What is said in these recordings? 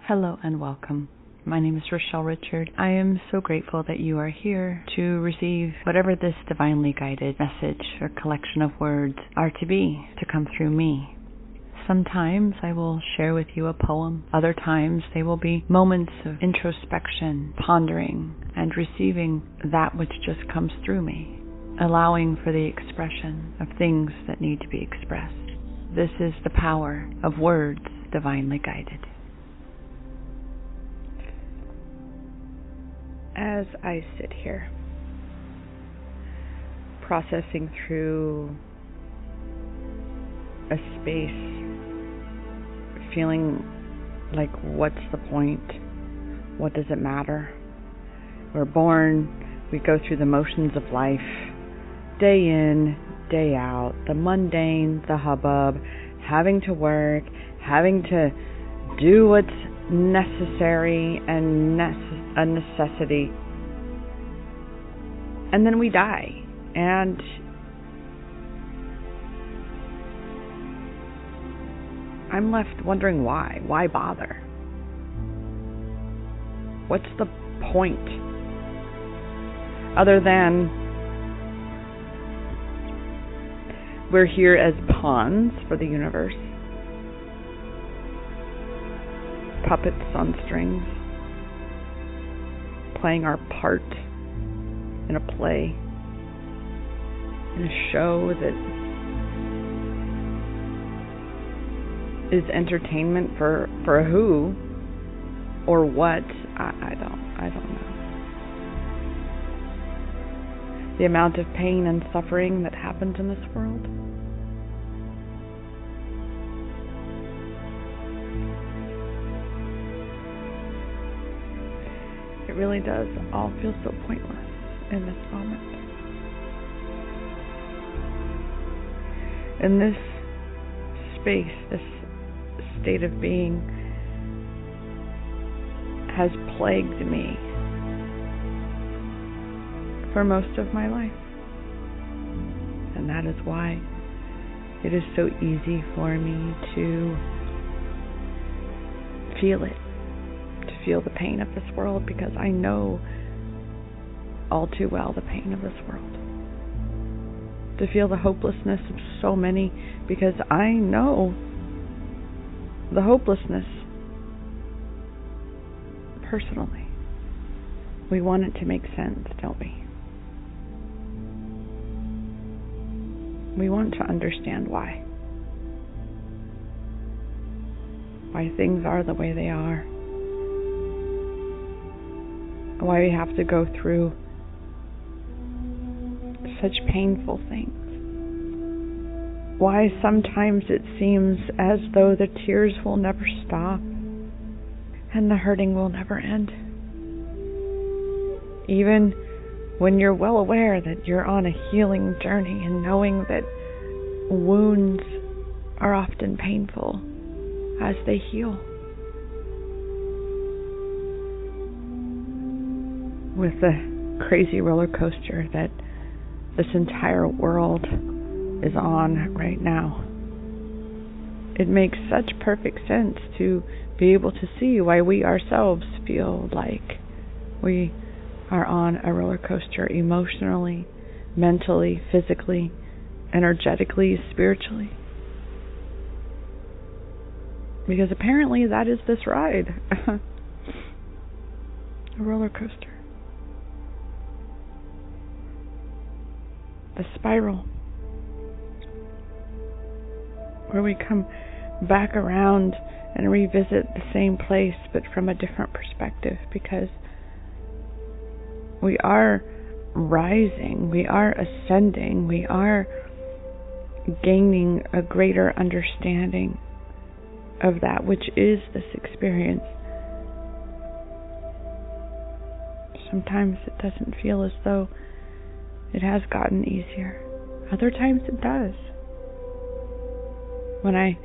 Hello and welcome. My name is Rochelle Richard. I am so grateful that you are here to receive whatever this divinely guided message or collection of words are to be, to come through me. Sometimes I will share with you a poem. Other times they will be moments of introspection, pondering, and receiving that which just comes through me, allowing for the expression of things that need to be expressed. This is the power of words divinely guided. As I sit here, processing through a space, feeling like, what's the point? What does it matter? We're born, we go through the motions of life, day in, day out, the mundane, the hubbub, having to work, having to do what's necessary and a necessity, and then we die, and I'm left wondering why bother? What's the point other than we're here as pawns for the universe, puppets on strings, playing our part in a play, in a show that is entertainment for who or what? I don't know. The amount of pain and suffering that happens in this world. It really does all feel so pointless in this moment. In this space, this state of being has plagued me for most of my life. And that is why it is so easy for me to feel it. Feel the pain of this world, because I know all too well the pain of this world. To feel the hopelessness of so many, because I know the hopelessness personally. We want it to make sense, don't we? We want to understand why things are the way they are. Why we have to go through such painful things. Why sometimes it seems as though the tears will never stop and the hurting will never end. Even when you're well aware that you're on a healing journey and knowing that wounds are often painful as they heal. With the crazy roller coaster that this entire world is on right now, it makes such perfect sense to be able to see why we ourselves feel like we are on a roller coaster emotionally, mentally, physically, energetically, spiritually. Because apparently that is this ride. A roller coaster. The spiral, where we come back around and revisit the same place but from a different perspective, because we are rising, we are ascending, we are gaining a greater understanding of that which is this experience. Sometimes it doesn't feel as though it has gotten easier. Other times it does. When I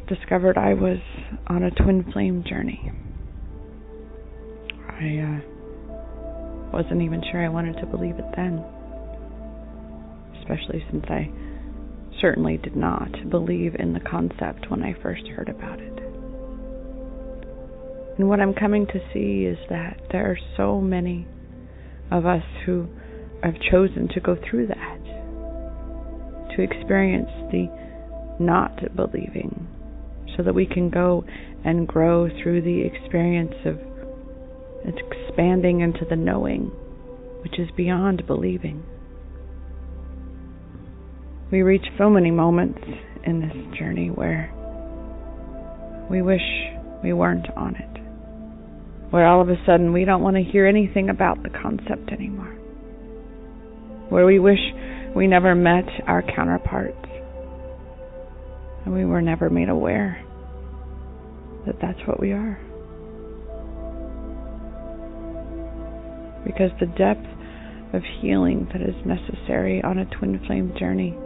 discovered I was on a twin flame journey, I wasn't even sure I wanted to believe it then. Especially since I certainly did not believe in the concept when I first heard about it. And what I'm coming to see is that there are so many of us who have chosen to go through that, to experience the not believing, so that we can go and grow through the experience of expanding into the knowing, which is beyond believing. We reach so many moments in this journey where we wish we weren't on it, where all of a sudden we don't want to hear anything about the concept anymore, where we wish we never met our counterparts, and we were never made aware that that's what we are. Because the depth of healing that is necessary on a twin flame journey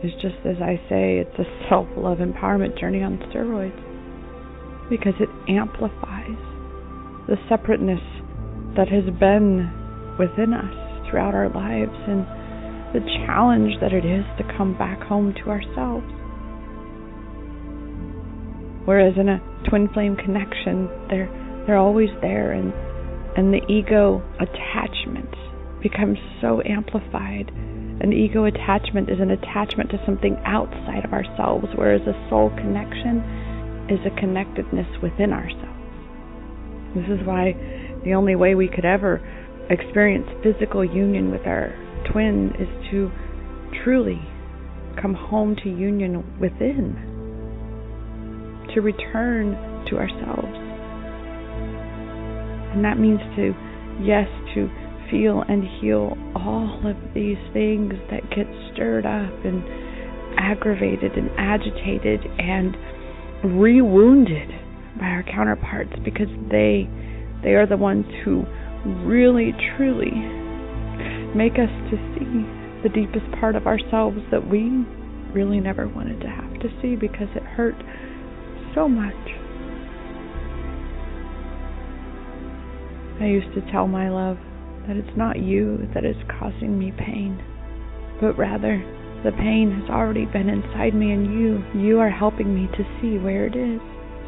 is, just as I say, it's a self-love empowerment journey on steroids, because it amplifies the separateness that has been within us throughout our lives, and the challenge that it is to come back home to ourselves. Whereas in a twin flame connection, they're always there, and the ego attachment becomes so amplified. An ego attachment is an attachment to something outside of ourselves, whereas a soul connection is a connectedness within ourselves. This is why the only way we could ever experience physical union with our twin is to truly come home to union within, to return to ourselves. And that means to feel and heal all of these things that get stirred up and aggravated and agitated and re-wounded by our counterparts, because they are the ones who really, truly make us to see the deepest part of ourselves that we really never wanted to have to see, because it hurt so much. I used to tell my love that it's not you that is causing me pain, but rather the pain has already been inside me, and you are helping me to see where it is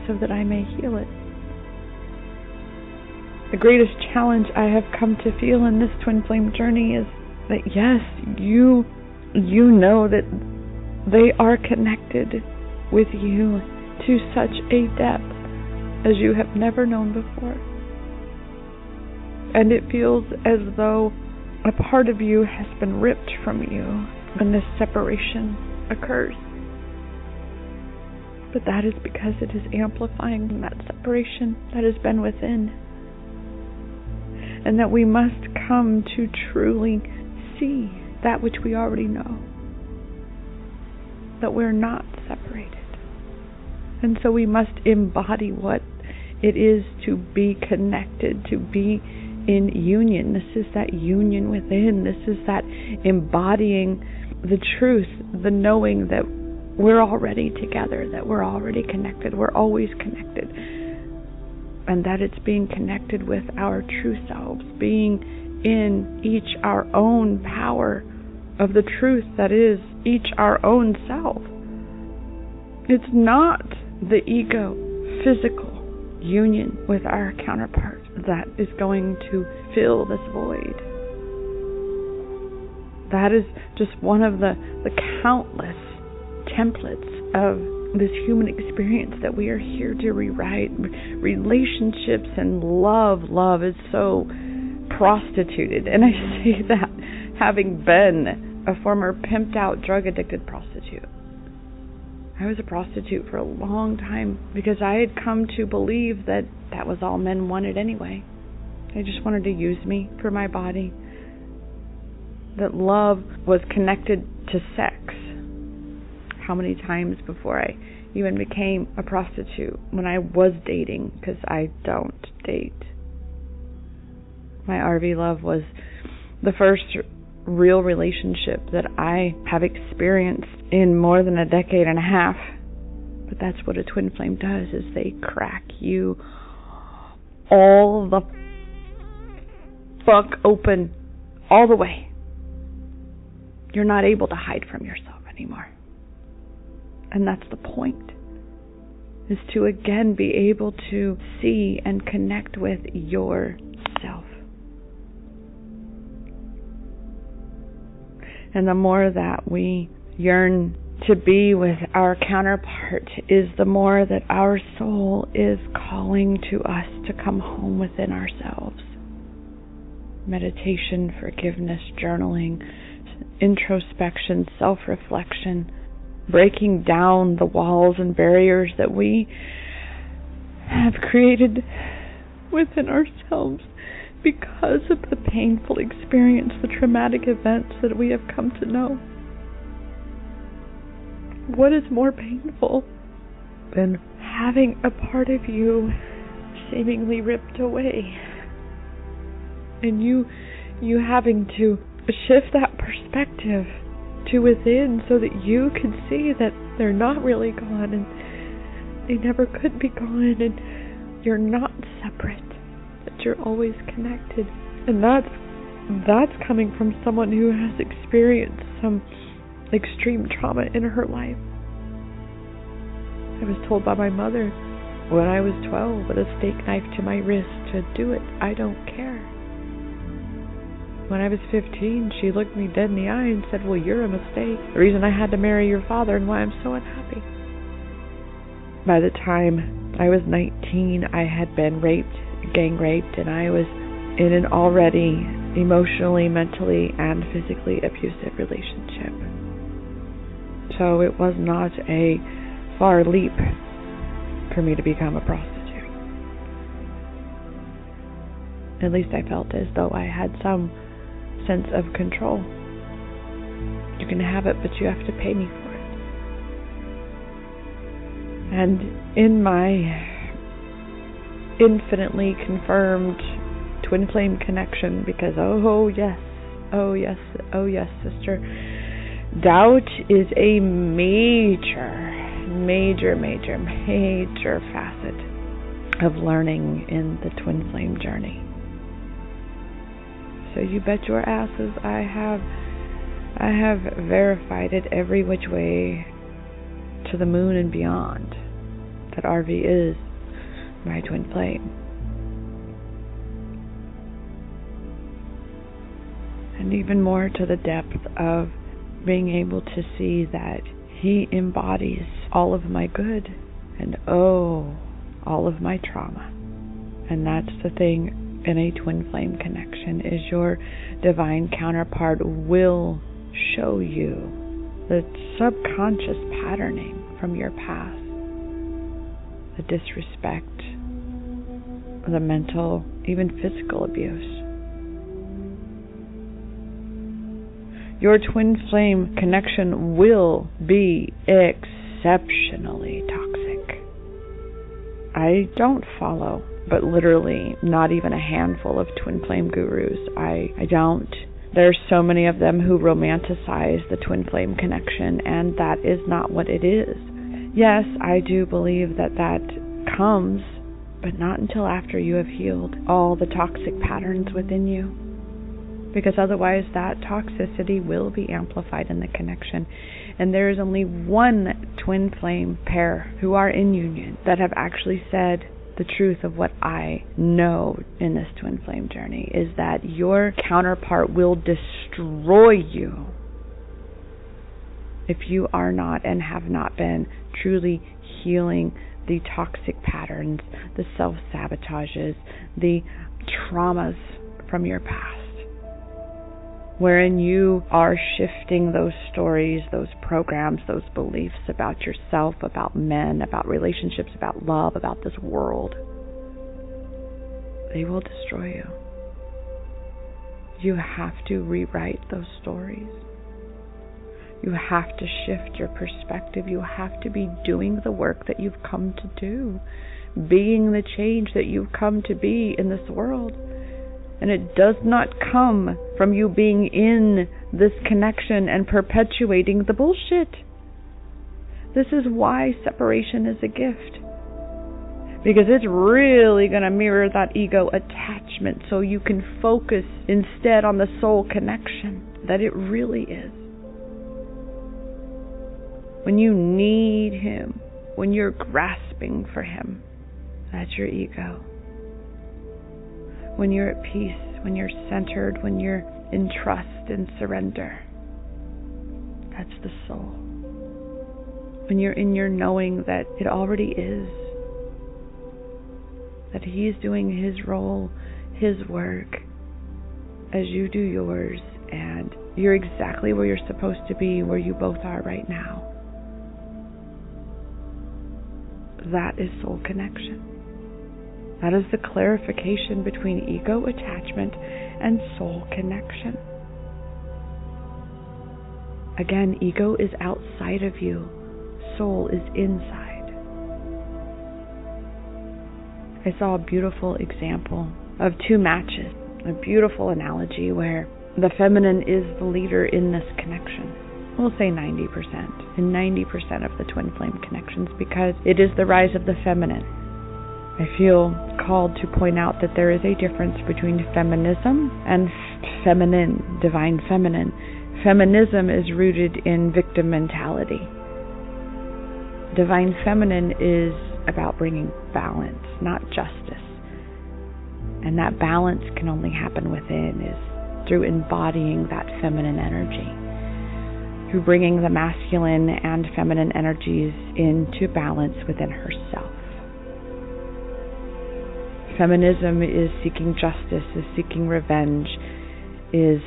so that I may heal it. The greatest challenge I have come to feel in this twin flame journey is that, yes, you know that they are connected with you to such a depth as you have never known before. And it feels as though a part of you has been ripped from you when this separation occurs. But that is because it is amplifying that separation that has been within. And that we must come to truly see that which we already know, that we're not separated. And so we must embody what it is to be connected, to be in union. This is that union within. This is that embodying the truth, the knowing that we're already together, that we're already connected, we're always connected. And that it's being connected with our true selves, being in each our own power of the truth that is each our own self. It's not the ego, physical union with our counterpart that is going to fill this void. That is just one of the countless templates of this human experience that we are here to rewrite. Relationships and love is so prostituted. And I say that having been a former pimped out, drug addicted prostitute. I was a prostitute for a long time because I had come to believe that that was all men wanted anyway. They just wanted to use me for my body. That love was connected to sex. How many times before I even became a prostitute, when I was dating, because I don't date. My RV love was the first real relationship that I have experienced in more than a decade and a half. But that's what a twin flame does, is they crack you all the fuck open, all the way. You're not able to hide from yourself anymore. And that's the point. is to again be able to see and connect with yourself. And the more that we yearn to be with our counterpart, is the more that our soul is calling to us to come home within ourselves. Meditation, forgiveness, journaling, introspection, self-reflection, breaking down the walls and barriers that we have created within ourselves because of the painful experience, the traumatic events that we have come to know. What is more painful than having a part of you seemingly ripped away, and you having to shift that perspective to within so that you can see that they're not really gone and they never could be gone, and you're not separate, that you're always connected. And that's coming from someone who has experienced some extreme trauma in her life. I was told by my mother when I was 12 with a steak knife to my wrist to do it. I don't care. When I was 15, she looked me dead in the eye and said, "Well, you're a mistake. The reason I had to marry your father and why I'm so unhappy." By the time I was 19, I had been raped, gang raped, and I was in an already emotionally, mentally, and physically abusive relationship. So it was not a far leap for me to become a prostitute. At least I felt as though I had some sense of control. You can have it, but you have to pay me for it. And in my infinitely confirmed twin flame connection, because oh yes, sister, doubt is a major facet of learning in the twin flame journey. So you bet your asses I have verified it every which way to the moon and beyond that RV is my twin flame. And even more to the depth of being able to see that he embodies all of my good and all of my trauma. And that's the thing in a twin flame connection, is your divine counterpart will show you the subconscious patterning from your past, the disrespect, the mental, even physical abuse. Your twin flame connection will be exceptionally toxic. I don't follow, but literally not even a handful of twin flame gurus. I don't. There's so many of them who romanticize the twin flame connection, and that is not what it is. Yes, I do believe that comes, but not until after you have healed all the toxic patterns within you. Because otherwise that toxicity will be amplified in the connection. And there is only one twin flame pair who are in union that have actually said the truth of what I know in this twin flame journey, is that your counterpart will destroy you if you are not and have not been truly healing the toxic patterns, the self-sabotages, the traumas from your past, wherein you are shifting those stories, those programs, those beliefs about yourself, about men, about relationships, about love, about this world. They will destroy you. You have to rewrite those stories. You have to shift your perspective. You have to be doing the work that you've come to do, being the change that you've come to be in this world. And it does not come from you being in this connection and perpetuating the bullshit. This is why separation is a gift. Because it's really going to mirror that ego attachment, so you can focus instead on the soul connection that it really is. When you need him, when you're grasping grasping for him, that's your ego. When you're at peace, when you're centered, when you're in trust and surrender, that's the soul. When you're in your knowing that it already is, that he's doing his role, his work, as you do yours, and you're exactly where you're supposed to be, where you both are right now. That is soul connection. That is the clarification between ego attachment and soul connection. Again, ego is outside of you. Soul is inside. I saw a beautiful example of two matches, a beautiful analogy where the feminine is the leader in this connection. We'll say 90%, in 90% of the twin flame connections, because it is the rise of the feminine. I feel called to point out that there is a difference between feminism and feminine, divine feminine. Feminism is rooted in victim mentality. Divine feminine is about bringing balance, not justice. And that balance can only happen within, is through embodying that feminine energy, through bringing the masculine and feminine energies into balance within herself. Feminism is seeking justice, is seeking revenge, is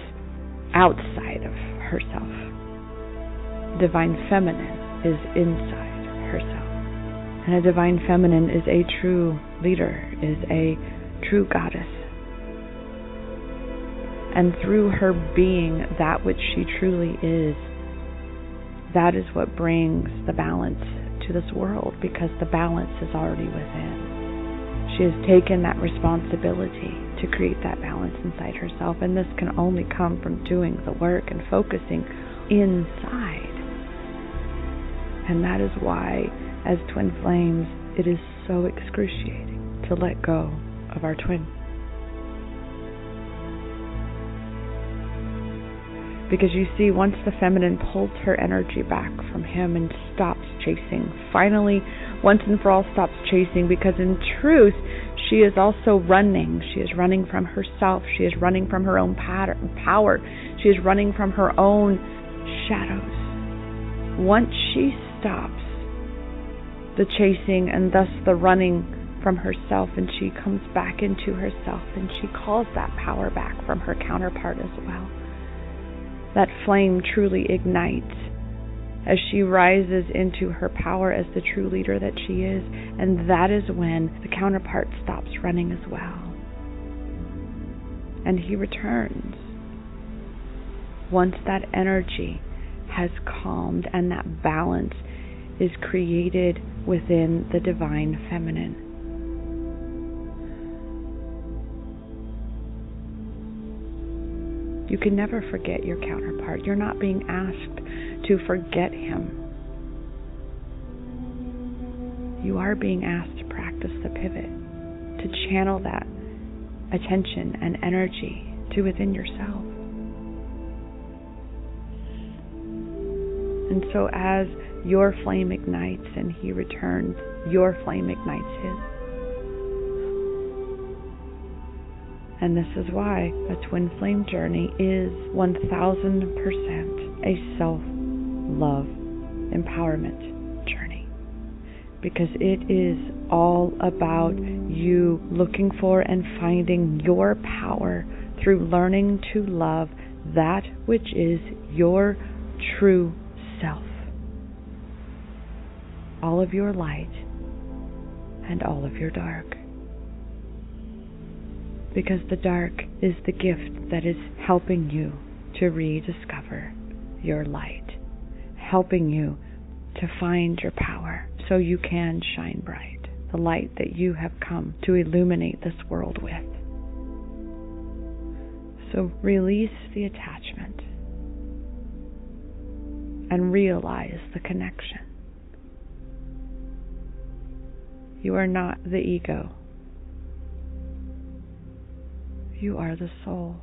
outside of herself. Divine feminine is inside herself. And a divine feminine is a true leader, is a true goddess. And through her being that which she truly is, that is what brings the balance to this world, because the balance is already within. She has taken that responsibility to create that balance inside herself, and this can only come from doing the work and focusing inside. And that is why, as twin flames, it is so excruciating to let go of our twin. Because you see, once the feminine pulls her energy back from him and stops chasing, finally, once and for all stops chasing, because in truth, she is also running. She is running from herself. She is running from her own power. She is running from her own shadows. Once she stops the chasing and thus the running from herself, and she comes back into herself, and she calls that power back from her counterpart as well. That flame truly ignites as she rises into her power as the true leader that she is, and that is when the counterpart stops running as well. And he returns. Once that energy has calmed and that balance is created within the divine feminine. You can never forget your counterpart. You're not being asked to forget him. You are being asked to practice the pivot, to channel that attention and energy to within yourself. And so as your flame ignites and he returns, your flame ignites his. And this is why a twin flame journey is 1000% a self-love empowerment journey. Because it is all about you looking for and finding your power through learning to love that which is your true self. All of your light and all of your dark. Because the dark is the gift that is helping you to rediscover your light, helping you to find your power so you can shine bright, the light that you have come to illuminate this world with. So release the attachment and realize the connection. You are not the ego. You are the soul.